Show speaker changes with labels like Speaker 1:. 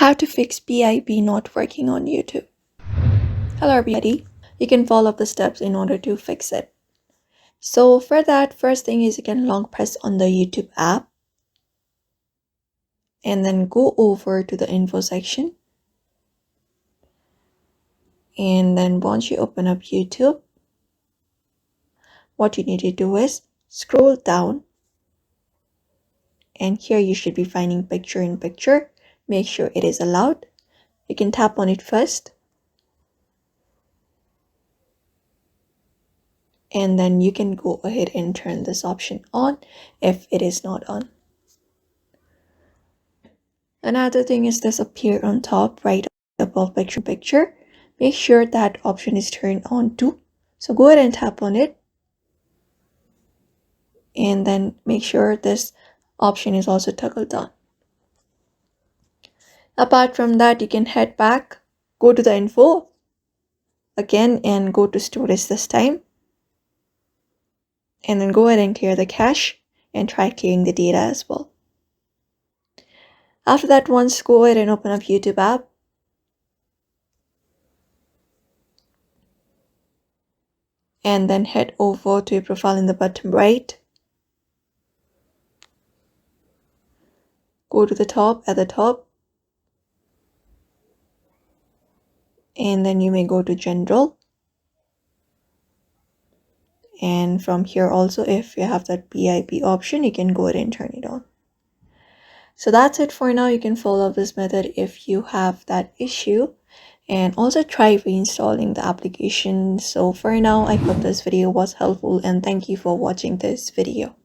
Speaker 1: How to fix PIP not working on YouTube. Hello everybody. You can follow the steps in order to fix it. So for that, first thing is you can long press on the YouTube app and then go over to the info section. And then once you open up YouTube, what you need to do is scroll down. And here you should be finding picture in picture. Make sure it is allowed. You can tap on it first. And then you can go ahead and turn this option on if it is not on. Another thing is this appear on top right above picture. Make sure that option is turned on too. So go ahead and tap on it. And then make sure this option is also toggled on. Apart from that, you can head back, go to the info again and go to storage this time. And then go ahead and clear the cache and try clearing the data as well. After that, once go ahead and open up YouTube app. And then head over to your profile in the bottom right. Go to the top at the top. And then you may go to general. And from here also, if you have that PIP option, you can go ahead and turn it on. So that's it for now. You can follow this method if you have that issue. And also try reinstalling the application. So for now, I hope this video was helpful and thank you for watching this video.